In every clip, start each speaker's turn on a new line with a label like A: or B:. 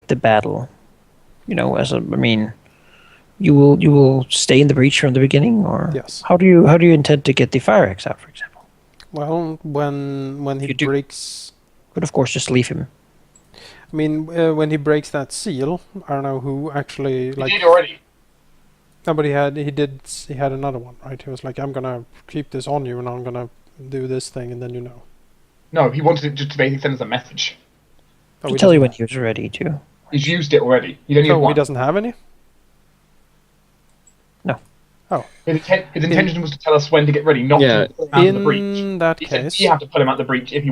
A: the battle? You will stay in the breach from the beginning, or
B: Yes.
A: how do you intend to get the fire axe out, for example?
B: Well, when he breaks...
A: But of course, just leave him.
B: I mean, when he breaks that seal, I don't know who actually...
C: He did already.
B: No, but he had another one, right? He was like, I'm gonna keep this on you, and I'm gonna do this thing, and then you know.
C: No, he wanted it just to basically send us a message.
A: To tell you when he was ready to.
C: He's used it already. He's only
B: So
C: one.
B: he doesn't have any?
A: No.
B: Oh.
C: His intention was to tell us when to get ready, not to pull him out of the breach.
B: In that
C: He
B: case...
C: said we have to pull him out of the breach if we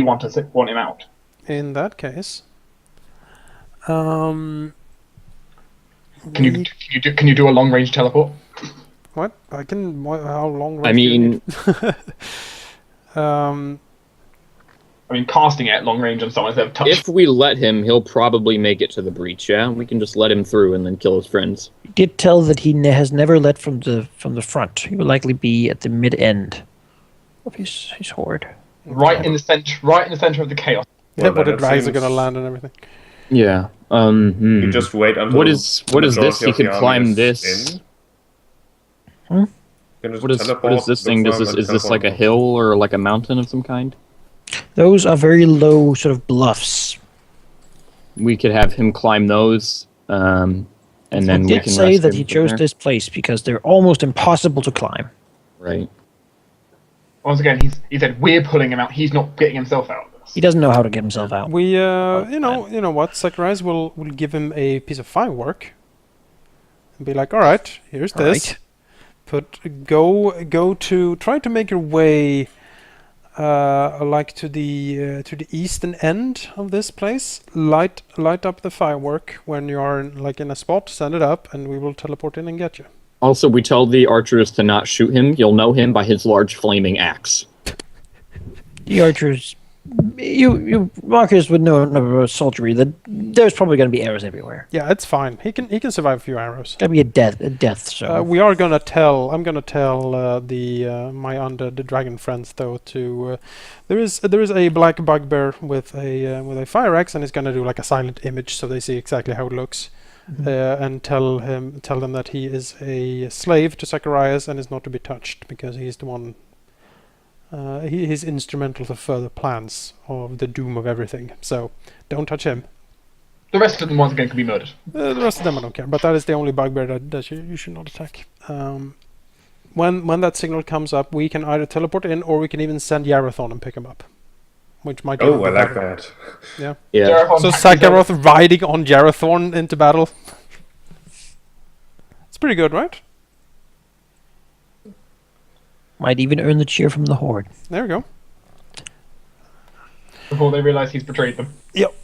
C: want him out.
B: In that case...
C: Can you do a long range teleport?
B: What? I can... How long range
D: I mean...
C: I mean, casting it at long range on someone instead of touching.
D: If we let him, he'll probably make it to the breach, yeah? We can just let him through and then kill his friends.
A: He did tell that he has never led from the front. He will likely be at the mid-end of his horde.
C: Right in the center of the chaos.
B: Yeah, but the drags are gonna land and everything.
D: Yeah.
E: You just wait until...
D: What is this? He could climb this.
A: Hmm?
D: What is this thing? Is this like a hill or like a mountain of some kind?
A: Those are very low sort of bluffs.
D: We could have him climb those, and then we
A: He
D: can
A: did say
D: rest
A: that
D: him
A: he
D: from
A: chose
D: there.
A: this place because they're almost impossible to climb.
D: Right.
C: Once again, he said we're pulling him out. He's not getting himself out.
A: He doesn't know how to get himself out.
B: We, you know what? Zacharias will give him a piece of firework and be like, all right, here's this.
A: Right.
B: Go to try to make your way, like to the eastern end of this place. Light up the firework when you are in a spot. Send it up, and we will teleport in and get you.
D: Also, we tell the archers to not shoot him. You'll know him by his large flaming axe.
A: The archers, Marcus would know about soldiery that there's probably going to be arrows everywhere.
B: Yeah, it's fine. He can survive a few arrows.
A: Gotta be a death. So
B: we are gonna tell. I'm gonna tell the dragon friends though to there is a black bugbear with a fire axe, and he's gonna do like a silent image so they see exactly how it looks, and tell them that he is a slave to Zacharias and is not to be touched because he's the one. He's instrumental to further plans of the doom of everything. So don't touch him.
C: The rest of them once again can be murdered.
B: The rest of them I don't care, but that is the only bugbear that you should not attack. When that signal comes up, we can either teleport in or we can even send Yarathon and pick him up. Which might be
E: Oh, I like
B: better.
E: that.
B: Yeah.
D: Yeah.
B: So Sakharoth riding on Yarathorn into battle. It's pretty good, right?
A: might even earn the cheer from the horde.
B: There we go.
C: Before they realise he's betrayed them.
B: Yep.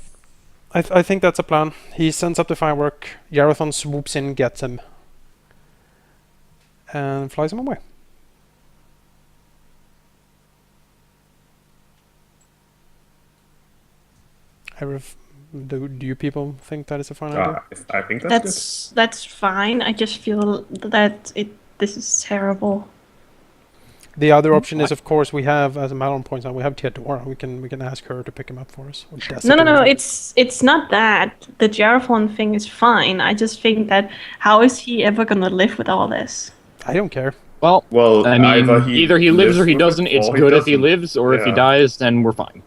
B: I think that's a plan. He sends up the firework, Yarathon swoops in, gets him, and flies him away. Do you people think that is a fine idea?
E: I think that's
F: That's fine. I just feel that this is terrible.
B: The other option is, of course, we have, as Malon points out, we have Theodora. We can ask her to pick him up for us.
F: No. It's not that. The Jaraphon thing is fine. I just think that how is he ever gonna live with all this?
B: I don't care.
D: Well, I mean, either he lives or he
E: with it,
D: doesn't. It's
E: or he
D: good if he
E: doesn't.
D: lives, or if he
E: Yeah.
D: dies, then we're fine.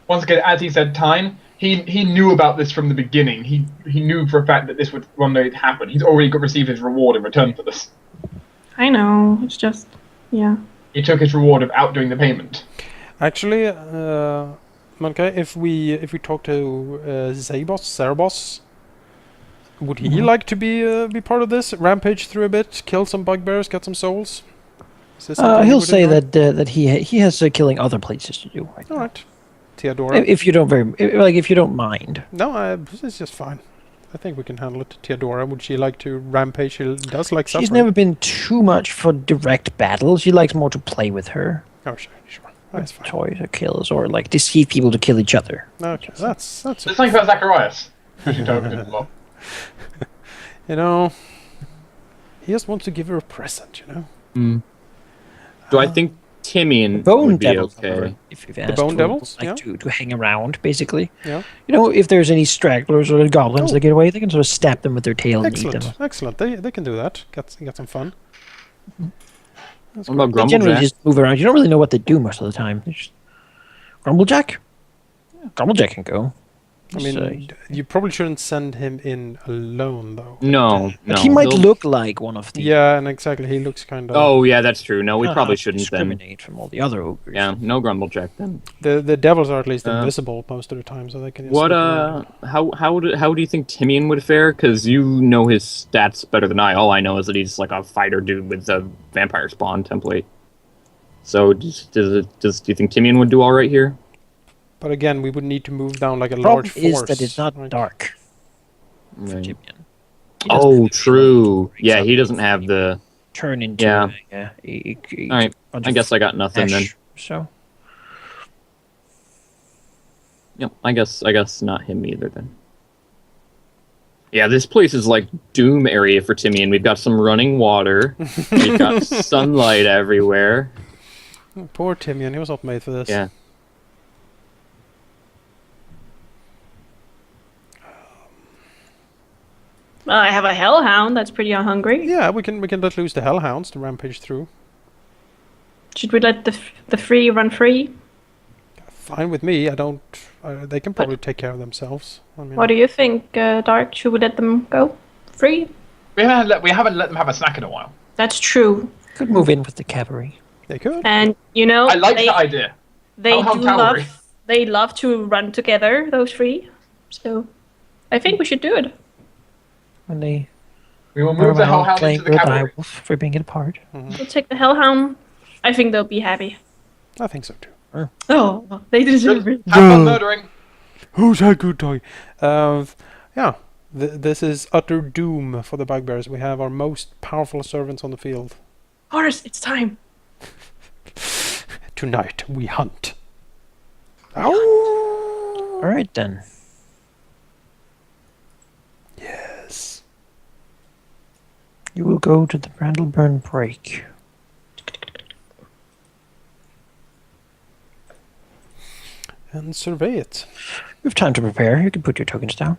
C: Once again, as he said, Tyne, he knew about this from the beginning. He knew for a fact that this would one day happen. He's already received his reward in return for this.
F: I know. It's just, yeah.
C: He took his reward of outdoing the payment.
B: Actually, Manka, if we talk to Cerebos, would he like to be part of this? Rampage through a bit, kill some bugbears, get some souls? Is this something
A: He'll
B: would
A: say
B: enjoy?
A: that he has killing other places to do. Right
B: All
A: now.
B: right, Theodora.
A: If you don't mind.
B: No, it's just fine. I think we can handle it. Theodora, would she like to rampage? She does like suffering.
A: She's never been too much for direct battle. She likes more to play with her.
B: Oh, sure. That's fine.
A: Toys or kills, or like deceive people to kill each other.
B: Okay, that's
C: There's something about Zacharias. You should talk to him a lot.
B: You know, he just wants to give her a present. You know.
D: Do I think Timian
A: Bone
D: would be
A: devils,
D: okay.
A: however, if you've asked,
B: bone
A: would
B: devils?
A: like
B: Yeah.
A: to hang around, basically.
B: Yeah.
A: You know, if there's any stragglers or goblins
B: Oh.
A: that get away, they can sort of stab them with their tail and eat them.
B: Excellent, excellent. They can do that. Get some fun. That's
D: What about
A: They generally
D: Grumblejack?
A: just move around. You don't really know what they do most of the time. They just... Grumblejack? Grumblejack can go.
B: I
A: He's,
B: mean, you probably shouldn't send him in alone, though.
D: No,
A: but
D: no.
A: he might
D: He'll-
A: look like one of the...
B: Yeah, and exactly, he looks kind of.
D: Oh, yeah, that's true. No, we
A: Kinda
D: probably
A: hard to
D: shouldn't then.
A: discriminate from all the other ogres.
D: Yeah, no Grumblejack then.
B: The devils are at least
D: Uh,
B: invisible most of the time, so they can. Just
D: What
B: look around.
D: how do you think Timian would fare? Because you know his stats better than I. All I know is that he's like a fighter dude with a vampire spawn template. So do you think Timian would do all right here?
B: But again, we would need to move down like a
A: Problem
B: large
A: is
B: force.
A: that it's not
B: right?
A: dark for
D: Right.
A: Timian. He doesn't
D: Oh,
A: have
D: true.
A: any
D: Yeah,
A: light
D: he doesn't have the.
A: turn into
D: Yeah.
A: a
D: All right.
A: bunch
D: I
A: of
D: guess I got nothing then.
A: ash, so
D: Yep. I guess not him either then. Yeah, this place is like Doom area for Timian. We've got some running water. We've got sunlight everywhere.
B: Poor Timian, he was not made for this.
D: Yeah.
F: Well, I have a hellhound that's pretty hungry.
B: Yeah, we can let loose the hellhounds to rampage through.
F: Should we let the free run free?
B: Fine with me. I don't. They can probably take care of themselves. I mean,
F: What do you think, Dark? Should we let them go free?
C: We haven't let them have a snack in a while.
F: That's true.
A: could move in with the cavalry.
B: they could.
F: And you know,
C: I like
F: they,
C: that idea.
F: they
C: Hellhound
F: do
C: cavalry.
F: love. They love to run together. Those three. So, I think we should do it.
A: When they
C: We will
A: are
C: move the
A: around
C: hellhound
A: playing
C: into the
A: with
C: cavalry.
A: Direwolf for being it apart.
F: We'll take the hellhound. I think they'll be happy.
B: I think so too.
F: Oh, they deserve it.
C: Have fun murdering.
B: Who's that good dog? Yeah. This is utter doom for the bugbears. We have our most powerful servants on the field.
F: Horse, it's time.
B: Tonight we hunt.
A: All right then.
B: Yes.
A: You will go to the Brandleburn break.
B: And survey it.
A: You have time to prepare. You can put your tokens down.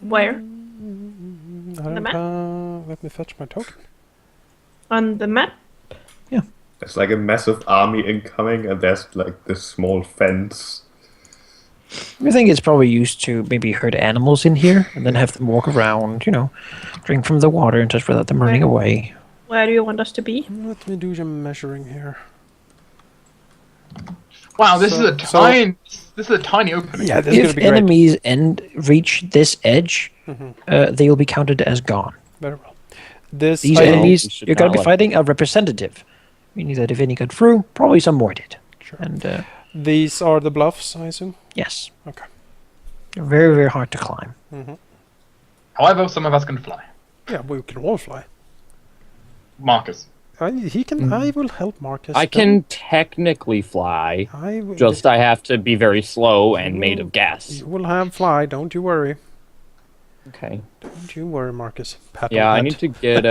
F: Where?
B: I
F: The
B: don't,
F: map?
B: let me fetch my token.
F: On the map?
E: There's like a massive army incoming, and there's like this small fence.
A: I think it's probably used to maybe herd animals in here and then have them walk around, drink from the water and such without them running
F: Right.
A: away.
F: Where do you want us to be?
B: Let me do some measuring here.
C: Wow, this
B: So-
C: is a tiny opening.
B: Yeah, this is
A: If
B: gonna be great.
A: enemies reach this edge, they will be counted as gone.
B: Very well. This
A: These
B: I-
D: we
A: enemies,
D: should
A: you're going
D: not
A: to be
D: let-
A: fighting a representative, meaning that if any got through, probably some more did.
B: Sure.
A: And
B: These are the bluffs, I assume.
A: yes,
B: Okay.
A: they're very, very hard to climb.
C: However, some of us can fly.
B: Yeah, we can all fly.
C: Marcus.
B: He can. I will help Marcus.
D: I can technically fly.
B: I will,
D: Just I have to be very slow and made of gas.
B: You will have fly. Don't you worry.
D: Okay.
B: Don't you worry, Marcus. Pat
D: Yeah,
B: on
D: I
B: head.
D: need to get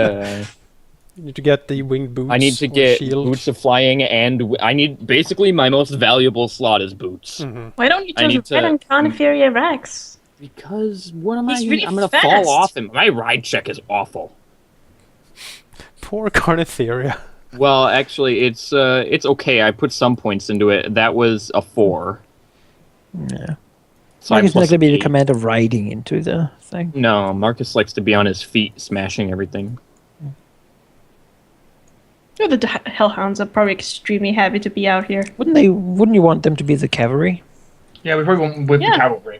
B: You need to get the winged boots.
D: I need to
B: or
D: get
B: shield.
D: boots of flying, and I need basically my most valuable slot is boots.
F: Why don't you
D: I need
F: just ride
D: to-
F: on Carniferia Rex?
D: Because what am
F: He's
D: I?
F: really
D: I'm gonna
F: fast.
D: fall off him. My ride check is awful.
B: Poor Carnitheria.
D: Well, actually, it's okay. I put some points into it. That was a 4.
A: Yeah.
D: So I'm
A: Marcus is not
D: plus
A: going to be the
D: 8.
A: command of riding into the thing.
D: No, Marcus likes to be on his feet, smashing everything.
F: The hellhounds are probably extremely happy to be out here.
A: Wouldn't you want them to be the cavalry?
C: Yeah, we probably want with
F: Yeah.
C: the cavalry.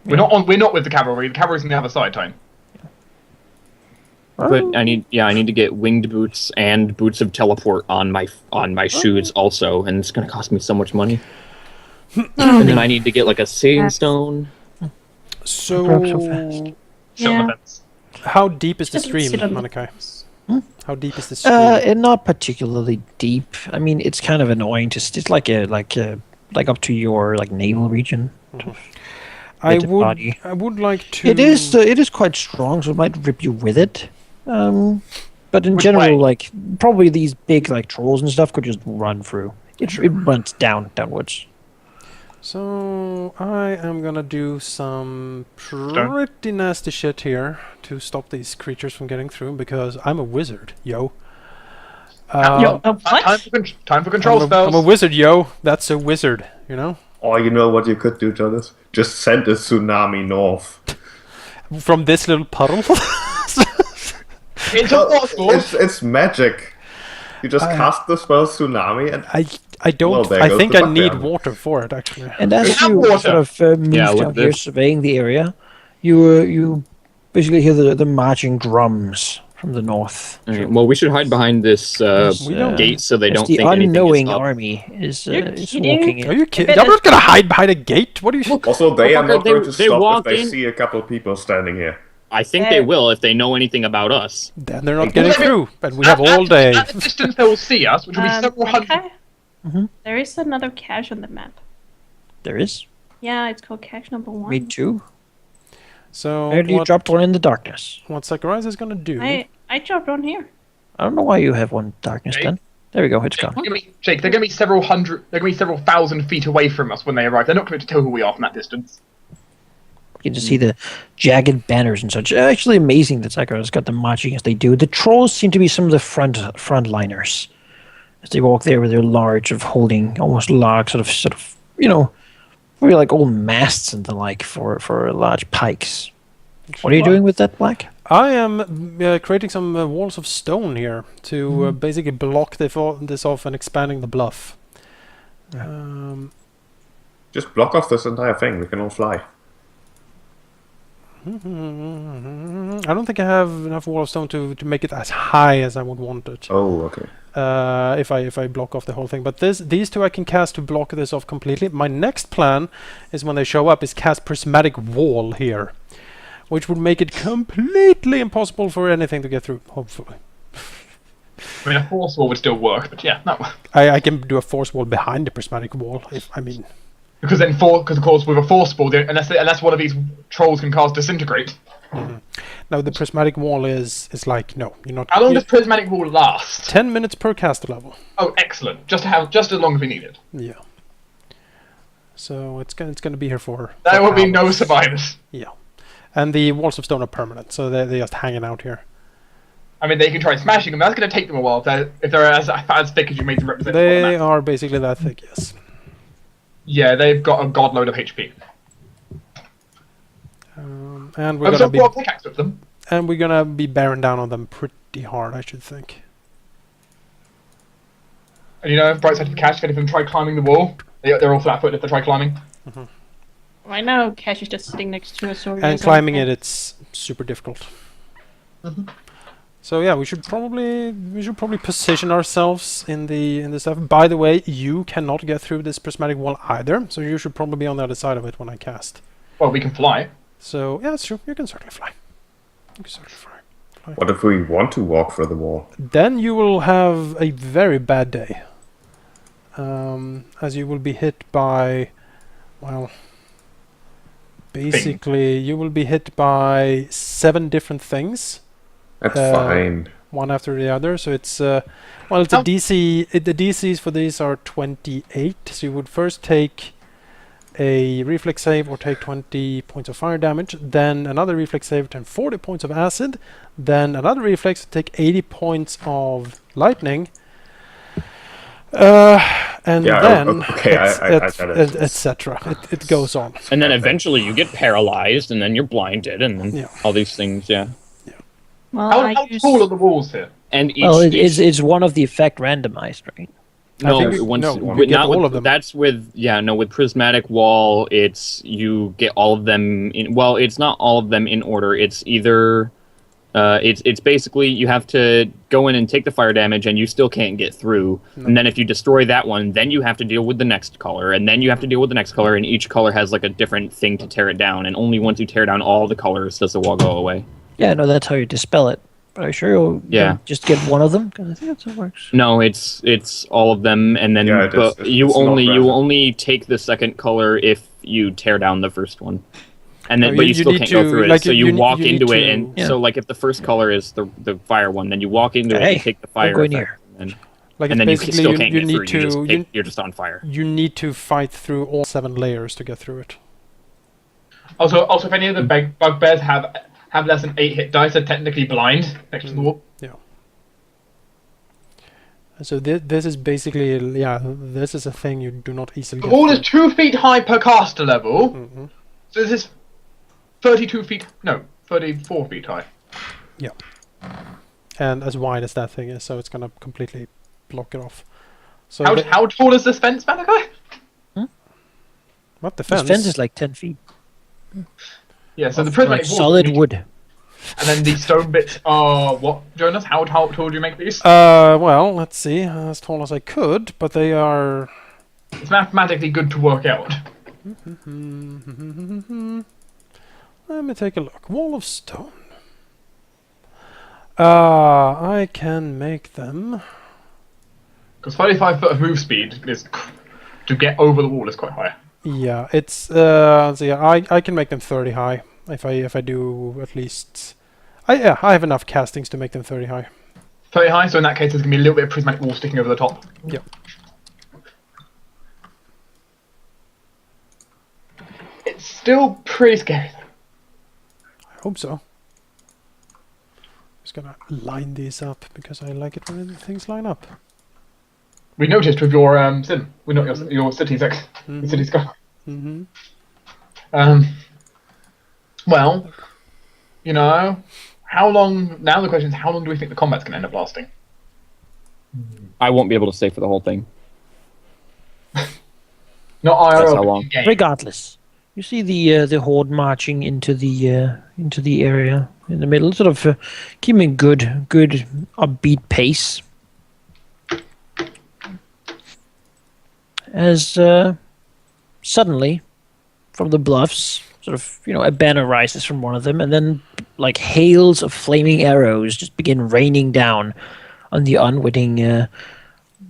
C: We're not with the cavalry. The cavalry's on the other side, time.
D: But I need to get winged boots and boots of teleport on my shoes also, and it's gonna cost me so much money. And then I need to get like a saving stone.
B: So,
A: Broke so fast.
C: Shut
F: Yeah.
C: the fence.
B: how deep is the
F: Just
B: stream,
F: sit on the
B: Monica?
F: fence.
B: How deep is the stream?
A: And not particularly deep. I mean, it's kind of annoying. It's like up to your navel region.
B: I
A: bit of body.
B: would like to.
A: It is quite strong, so it might rip you with it. But in
C: Which
A: general,
C: way?
A: probably these big trolls and stuff could just run through it runs downwards.
B: So I am gonna do some pretty nasty shit here to stop these creatures from getting through because I'm a wizard, yo.
F: What?
C: Time for control spells.
B: I'm a wizard, yo. That's a wizard, you know.
E: Or you know what you could do, Jonas? Just send a tsunami north.
B: From this little puddle.
C: It's a waterfall.
E: It's magic. You just cast the spell tsunami and
B: I don't.
E: Well, there
B: I
E: goes
B: think
E: the
B: I need
E: background.
B: water for it actually.
A: And as
C: have
A: you
C: water.
A: sort of move
D: Yeah, look
A: down
D: at
A: here,
D: this.
A: surveying the area, you basically hear the marching drums from the north.
D: Alright, well, we should hide behind this
B: We don't-
D: gate so they
A: As
D: don't
A: the
D: think anything
A: unknowing
D: is up.
A: army is
F: You're kidding?
A: walking in.
B: Are you kidding?
F: bet
B: I'm not gonna hide behind a gate. What are you?
E: also they are
D: Motherfucker,
E: not going to
D: they
E: stop if
D: walk
E: they
D: in-
E: see a couple of people standing here.
D: I think they will if they know anything about us.
B: Then they're not getting
C: Well,
B: through, and we have all day.
C: At the distance they will see us, which will be several hundred.
F: Okay.
A: Mhm.
F: There is another cache on the map.
A: There is.
F: Yeah, it's called cache number 1.
A: Me too.
B: So
A: Where do you
B: what,
A: dropped one in the darkness?
B: what Zacharias is gonna do?
F: I dropped one here.
A: I don't know why you have one in darkness
C: Okay.
A: then. There we go, it's gone.
C: Jake, they're going to be several hundred. They're going to be several thousand feet away from us when they arrive. They're not going to tell who we are from that distance.
A: You can just see the jagged banners and such. Actually amazing that Sakura's got them marching as they do. The trolls seem to be some of the frontliners. As they walk there with their large of holding almost large sort of probably like old masts and the like for large pikes. What are you doing with that, Black?
B: I am creating some walls of stone here to basically block this off and expanding the bluff.
E: Just block off this entire thing. We can all fly.
B: I don't think I have enough wall of stone to make it as high as I would want it.
E: Oh, okay.
B: If I block off the whole thing, but these two I can cast to block this off completely. My next plan is when they show up is cast prismatic wall here, which would make it completely impossible for anything to get through. Hopefully,
C: I mean, a force wall would still work, but yeah, no.
B: I can do a force wall behind the prismatic wall.
C: Because of course, with a force wall, unless one of these trolls can cast disintegrate.
B: Now the prismatic wall is like no, you're not.
C: How long does prismatic wall last?
B: 10 minutes per caster level.
C: Oh, excellent. Just as long as we need it.
B: Yeah. So it's gonna be here for.
C: There will be no
B: hours.
C: survivors.
B: Yeah, and the walls of stone are permanent, so they're just hanging out here.
C: I mean, they can try smashing them. That's going to take them a while if they're as thick as you made them represent.
B: They are basically that thick, yes.
C: Yeah, they've got a god load of HP.
B: And we're
C: I've
B: gonna
C: still
B: be
C: got a pickaxe with them.
B: bearing down on them pretty hard, I should think.
C: And bright side of the cache, if any of them try climbing the wall, they're all flat-footed if they try climbing.
F: Right now, Cash is just sitting next to a sword.
B: And climbing it's super difficult. So yeah, we should probably position ourselves in the stuff. By the way, you cannot get through this prismatic wall either, so you should probably be on the other side of it when I cast.
C: Well, we can fly.
B: So yeah, it's true. You can certainly fly.
E: What if we want to walk through the wall?
B: Then you will have a very bad day. As you will be hit by, well, basically you will be hit by 7 different things.
E: That's fine.
B: One after the other. So it's it's a DC. The DCs for these are 28. So you would first take a reflex save or take 20 points of fire damage, then another reflex save and 40 points of acid, then another reflex take 80 points of lightning, and
E: Yeah,
B: then
E: okay, I got it.
B: etc. It goes on.
D: And then eventually you get paralyzed, and then you're blinded, and then
B: Yeah.
D: all these things, yeah.
F: Well,
C: How tall are the walls here?
D: And each,
A: Well, it's one of the effect randomized, right?
D: no,
B: I think
D: once
B: we get
D: not
B: all
D: with,
B: of them.
D: That's with with prismatic wall. It's you get all of them in. Well, it's not all of them in order. It's either it's basically you have to go in and take the fire damage, and you still can't get through. And then if you destroy that one, then you have to deal with the next color, and then you have to deal with the next color, and each color has like a different thing to tear it down. And only once you tear down all the colors does the wall go away.
A: Yeah, no, that's how you dispel it. But are you sure you'll just get one of them? Because I think that's how it works.
D: No, it's all of them, and then
E: Yeah,
D: but
E: it's
D: you
E: not
D: only
E: random.
D: only take the second color if you tear down the first one, and then
B: No,
D: but you
B: you
D: still
B: need
D: can't go
B: to-
D: through it.
B: like,
D: So
B: you
D: you
B: need-
D: walk
B: you need
D: into it,
B: to-
D: and
A: Yeah.
D: so like if the first color is the fire one, then you walk into it
A: Hey,
D: and take the fire.
A: go
D: effect,
A: near.
D: and
B: Like
D: and
B: it's
D: then you
B: basically
D: still can't
B: you
D: get
B: need
D: through.
B: to
D: You're just on fire.
B: you need to fight through all 7 layers to get through it.
C: Also, if any of the bugbears have less than 8 hit dice, they're technically blind next to the wall.
B: Yeah. So this is basically this is a thing you do not easily
C: The
B: get
C: wall
B: through.
C: is 2 feet high per caster level.
B: Mhm.
C: So this is 34 feet high.
B: Yeah. And as wide as that thing is, so it's gonna completely block it off. So
C: How tall is this fence, Malachi?
B: what
A: This
B: defense?
A: fence is like 10 feet.
C: Yeah, so the
A: Like
C: prismatic wall.
A: solid wood.
C: And then the stone bits are what, Jonas? How tall do you make these?
B: Well, let's see. As tall as I could, but they are.
C: It's mathematically good to work out.
B: Let me take a look. Wall of stone. I can make them.
C: Because 35 foot of move speed is to get over the wall is quite high.
B: Yeah, it's so yeah, I can make them 30 high if I do at least. I have enough castings to make them 30 high.
C: 30 high, so in that case there's gonna be a little bit of prismatic wall sticking over the top.
B: Yep.
C: It's still pretty scary though.
B: I hope so. Just gonna line these up because I like it when things line up.
C: We noticed with your sim, we not your city sex,
B: Mhm.
C: the city sky.
B: Mm-hmm.
C: Well, you know, how long? Now the question is, how long do we think the combat's gonna end up lasting?
D: I won't be able to stay for the whole thing.
C: Not IRL.
D: That's how
C: but
D: long.
C: in-game.
A: Regardless, you see the horde marching into the area in the middle, sort of keeping good upbeat pace. As suddenly, from the bluffs, sort of a banner rises from one of them, and then like hails of flaming arrows just begin raining down on the unwitting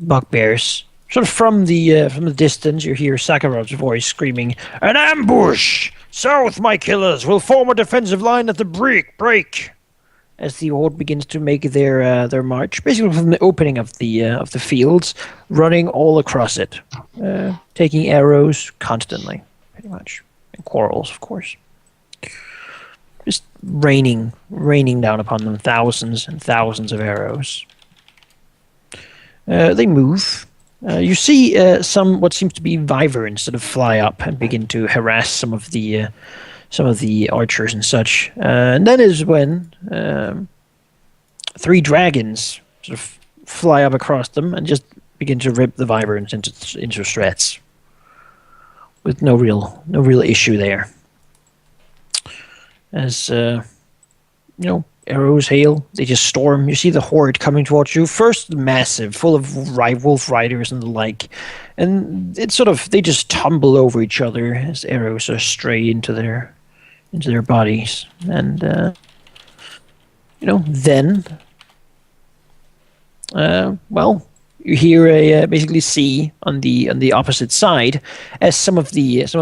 A: bugbears. Sort of from the distance, you hear Sakarov's voice screaming, "An ambush! South, my killers! Will form a defensive line at the break!" As the horde begins to make their march, basically from the opening of the fields, running all across it, taking arrows constantly, pretty much, and quarrels, of course. Just raining down upon them thousands and thousands of arrows. They move. You see some what seems to be wyverns sort of fly up and begin to harass some of the archers and such. And then is when 3 dragons sort of fly up across them and just begin to rip the wyverns into shreds, with no real issue there. As arrows hail, they just storm. You see the horde coming towards you. First, massive, full of wolf riders and the like, and it's they just tumble over each other as arrows stray into their bodies, and then you hear basically see on the opposite side as some of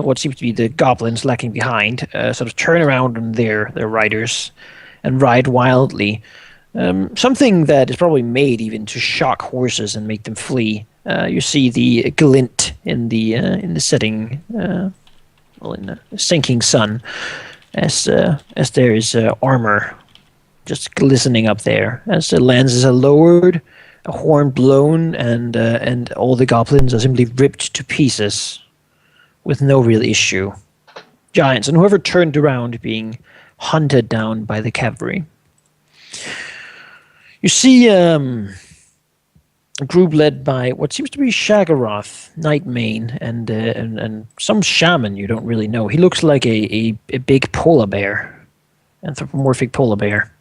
A: what seems to be the goblins lacking behind sort of turn around on their riders and ride wildly. Something that is probably made even to shock horses and make them flee. You see the glint in the setting, in the sinking sun, as there is armor just glistening up there. As the lances are lowered, a horn blown, and all the goblins are simply ripped to pieces with no real issue. Giants and whoever turned around being hunted down by the cavalry. You see a group led by what seems to be Shagaroth, Nightmane, and some shaman you don't really know. He looks like a big polar bear, anthropomorphic polar bear.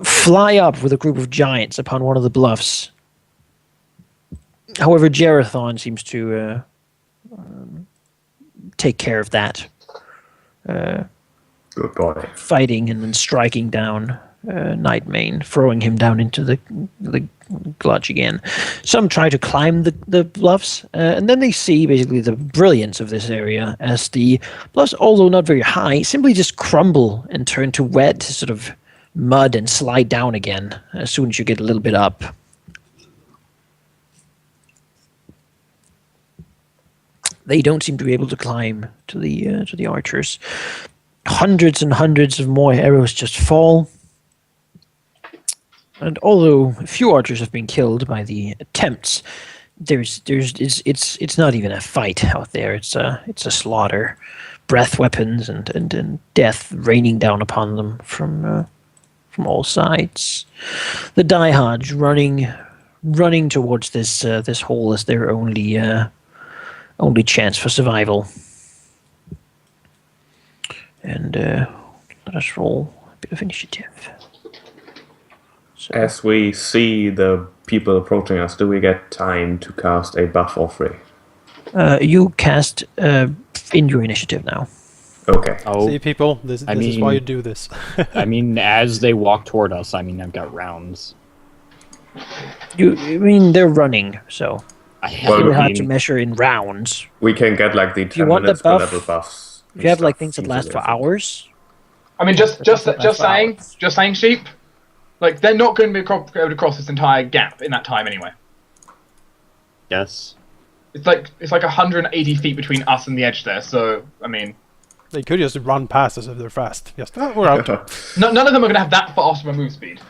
A: Fly up with a group of giants upon one of the bluffs. However, Jerathon seems to take care of that.
E: Good boy.
A: Fighting and then striking down Nightmane, throwing him down into the gludge again. Some try to climb the bluffs, and then they see basically the brilliance of this area as the bluffs, although not very high, simply just crumble and turn to wet sort of mud and slide down again as soon as you get a little bit up. They don't seem to be able to climb to the archers. Hundreds and hundreds of more arrows just fall. And although a few archers have been killed by the attempts, it's not even a fight out there. It's a slaughter, breath weapons and death raining down upon them from all sides. The diehards running towards this hole as their only chance for survival. And let us roll a bit of initiative. So,
E: As we see the people approaching us, do we get time to cast a buff or free?
A: you cast in your initiative now.
E: Okay.
D: Oh,
B: See, people, this is why you do this.
D: I mean, as they walk toward us, I mean, I've got rounds.
A: I mean, they're running, so
D: I
E: Well,
A: you
D: have
A: have to measure in rounds.
E: We can get like the 10
A: want the
E: minutes per
A: buff?
E: level buffs.
A: If you have like
E: and
A: things that
E: stuff
A: last
E: into
A: for
E: the effect.
A: hours,
C: I mean, just
A: hours.
C: saying, sheep. Like they're not going to be able to cross this entire gap in that time anyway.
D: Yes.
C: It's like 180 feet between us and the edge there. So I mean,
B: They could just run past us if they're fast. Just, oh, we're out.
C: none of them are going to have that fast of a move speed.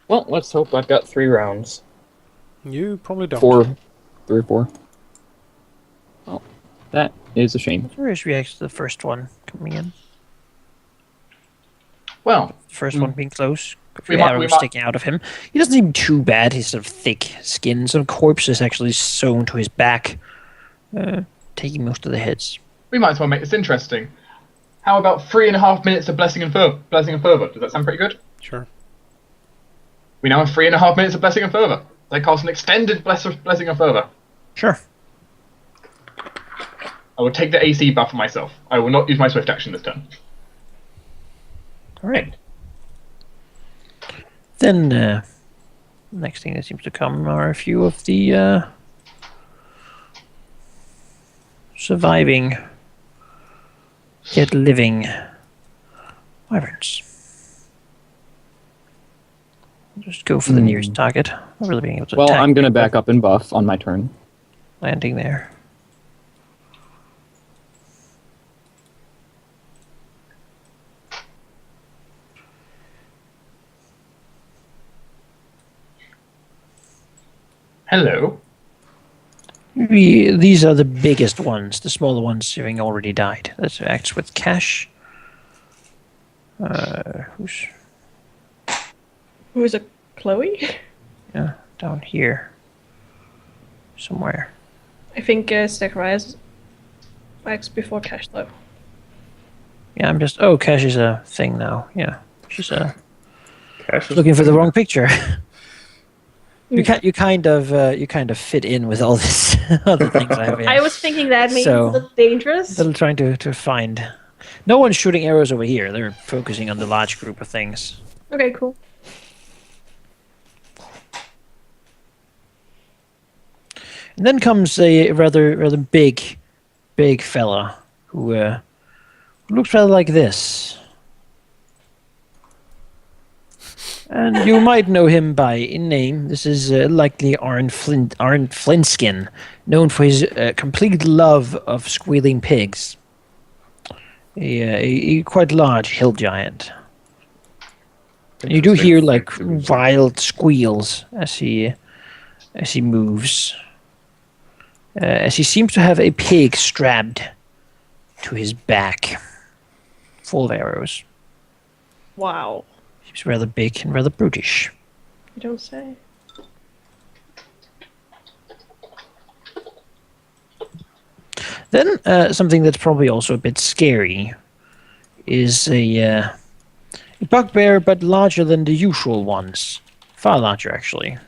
D: Well, let's hope I've got 3 rounds.
B: You probably don't.
D: 3 or 4. Well, that is a shame.
A: where is react to the first one coming in?
C: Well,
A: The first one being close.
C: We
A: The
C: might-
A: arrow
C: we might-
A: sticking out of him. He doesn't seem too bad. He's sort of thick skin. Some corpse is actually sewn to his back, taking most of the hits.
C: we might as well make this interesting. How about 3.5 minutes of blessing and fervor? Does that sound pretty good?
B: Sure.
C: We now have 3.5 minutes of blessing and fervor. They cast an extended blessing and fervor.
A: Sure.
C: I will take the AC buff for myself. I will not use my swift action this turn.
A: All right. Then, next thing that seems to come are a few of the surviving yet living wyverns. Just go for the nearest target. Not really being able to
D: Well,
A: attack
D: I'm going to
A: people
D: back up and buff on my turn.
A: landing there.
C: Hello.
A: These are the biggest ones. The smaller ones having already died. That acts with cash. Who's
F: Who is a Chloe?
A: down here? Somewhere.
F: I think Zacharias acts before Cash though.
A: Yeah, I'm just. Oh, Cash is a thing now. Yeah, she's
E: Cash is
A: looking for the wrong picture. You kind of fit in with all this other things I have.
F: I was thinking that maybe
A: So-
F: it's a little dangerous.
A: Still trying to find. No one's shooting arrows over here. They're focusing on the large group of things.
F: Okay, cool.
A: And then comes a rather big fella who looks rather like this. And you might know him by name. This is likely Arn Flintskin, known for his complete love of squealing pigs. A quite large hill giant. And you do hear like wild squeals as he moves. As he seems to have a pig strapped to his back, full of arrows.
F: Wow.
A: Seems rather big and rather brutish.
F: You don't say.
A: Then something that's probably also a bit scary is a bugbear, but larger than the usual ones. Far larger, actually.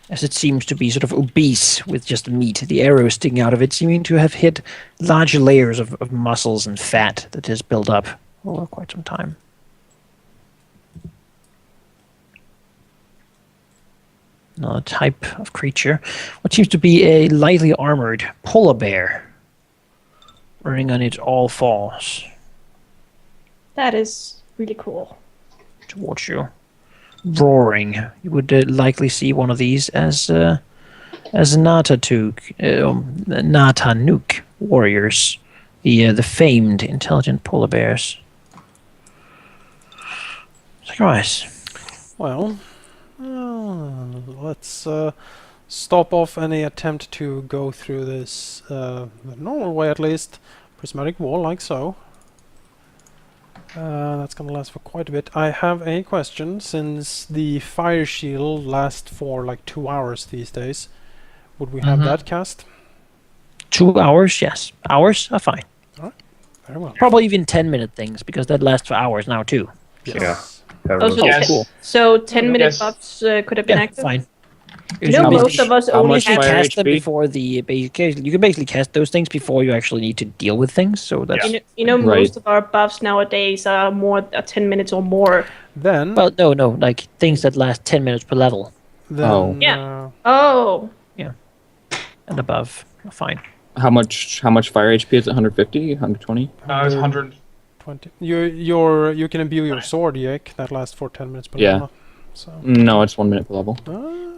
A: As it seems to be sort of obese with just meat, the arrows sticking out of it seeming to have hit large layers of muscles and fat that has built up over quite some time. Another type of creature. What seems to be a lightly armored polar bear running on its all fours
F: That is really cool.
A: towards you. roaring. You would likely see one of these as Natanuk warriors, the famed intelligent polar bears. Zacharias.
B: Well, let's stop off any attempt to go through this the normal way, at least. Prismatic wall, like so. That's gonna last for quite a bit. I have a question. Since the fire shield lasts for like 2 hours these days, would we have that cast?
A: 2 hours, yes. Hours are fine.
B: Very well.
A: Probably even 10-minute things, because that lasts for hours now too.
B: Yes.
F: Oh, so,
C: Yes.
A: Cool.
F: so 10-minute
C: Yes.
F: buffs could have been
A: Yeah,
F: active?
A: fine.
F: You know, most of us
D: how
F: only
D: much
A: You
F: have...
D: fire
A: cast them
D: HP?
A: before the you can basically cast those things before you actually need to deal with things. So that's
F: You know,
D: Right.
F: most of our buffs nowadays are 10 minutes or more.
B: Then,
A: well, no, like things that last 10 minutes per level
D: Oh.
F: Yeah. Oh,
A: and above. Fine.
D: How much fire HP is it? 150? 120?
C: It's 100.
B: 20. You can imbue your sword, Yek. That lasts for 10 minutes per
D: Yeah.
B: level. So.
D: No, it's 1 minute per level.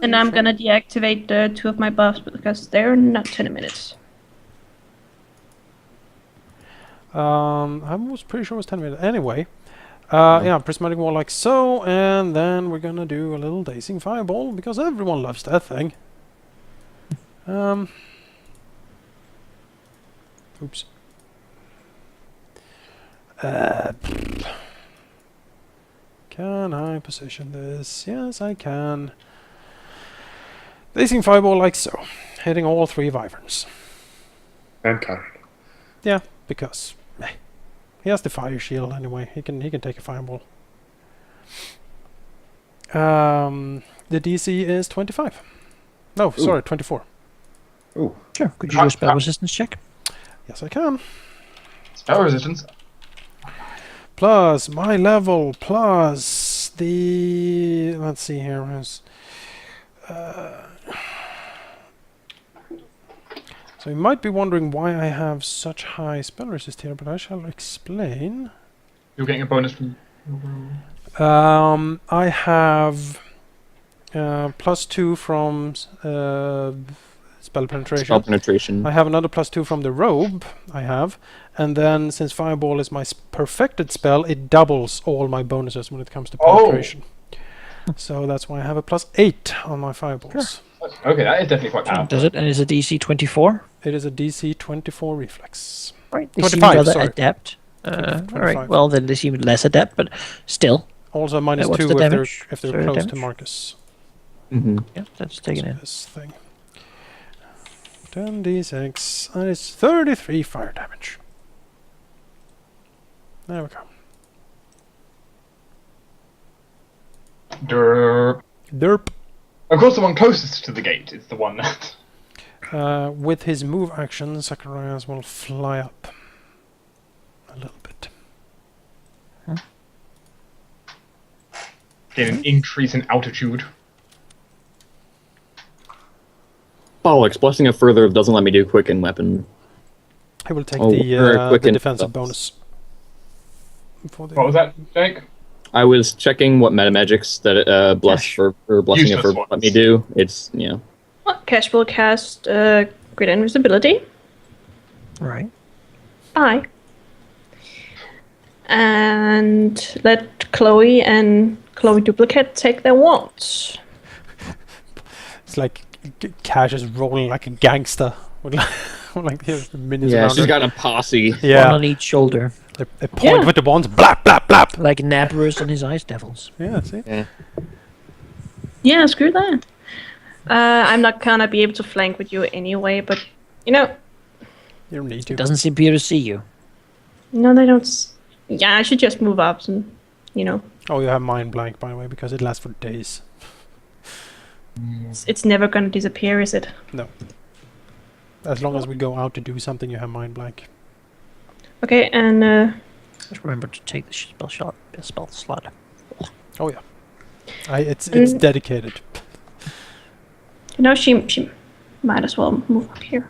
F: and I'm gonna deactivate 2 of my buffs because they're not 10 minutes.
B: I was pretty sure it was 10 minutes. Anyway, yeah, prismatic wall like so, and then we're gonna do a little dazing fireball because everyone loves that thing. Oops. Can I position this? Yes, I can. Dazing fireball like so, hitting all 3 wyverns.
E: And carried.
B: Yeah, because he has the fire shield anyway. He can take a fireball. The DC is 25. No, sorry, 24.
E: Ooh.
A: Sure. Could you do a spell resistance check?
B: Yes, I can.
C: Spell resistance.
B: Plus my level, plus the... Let's see here. So you might be wondering why I have such high spell resist here, but I shall explain.
C: You're getting a bonus from.
B: I have +2 from spell penetration.
D: Spell penetration.
B: I have another +2 from the robe. I have, and then since fireball is my perfected spell, it doubles all my bonuses when it comes to penetration. So that's why I have a +8 on my fireballs.
C: Okay, that is definitely quite powerful.
A: Does it? And is it DC 24?
B: It is a DC 24 reflex.
A: Right. They
B: 25,
A: seem rather
B: sorry.
A: adept.
B: 25.
A: All right. Well, then they seem less adept, but still.
B: Also -2
A: what's the
B: if they're
A: damage? Sorry,
B: close to
A: damage?
B: Marcus.
D: Mm-hmm.
A: Yeah, that's taken
B: So
A: in.
B: this thing. 10d6, and it's 33 fire damage. There we go.
C: Derp.
B: Derp.
C: Of course, the one closest to the gate is the one that.
B: With his move action, Zacharias will fly up a little bit.
C: Get an increase in altitude.
D: Bollocks, blessing of further doesn't let me do quicken weapon.
B: He will take
D: Oh, or
B: the
D: quicken
B: defensive
D: spells.
B: bonus. For the
C: What was that, Jake?
D: I was checking what metamagics that bless for or blessing of
C: Useless
D: further let
C: ones.
D: me do. It's
F: Well, Cash will cast Great Invisibility.
A: Right.
F: Bye. And let Chloe and Chloe Duplicate take their wands.
B: It's like Cash is rolling like a gangster with like the minions
D: yeah.
B: around
D: She's
B: her.
D: got a posse.
A: One
B: Yeah,
A: on each shoulder.
B: they point
F: Yeah.
B: with the wands. Blap blap blap.
A: Like Nabarus and his ice devils.
B: Yeah, see.
F: Yeah, screw that. I'm not gonna be able to flank with you anyway, but you know,
B: You don't need to.
A: It doesn't seem to see you.
F: no, they don't. Yeah, I should just move up and, you know,
B: Oh, you have mind blank by the way because it lasts for days.
F: it's never gonna disappear, is it?
B: No. As long as we go out to do something, you have mind blank.
F: Okay, and
A: Just remember to take the spell slot.
B: Oh yeah. It's dedicated.
F: you know, she might as well move up here.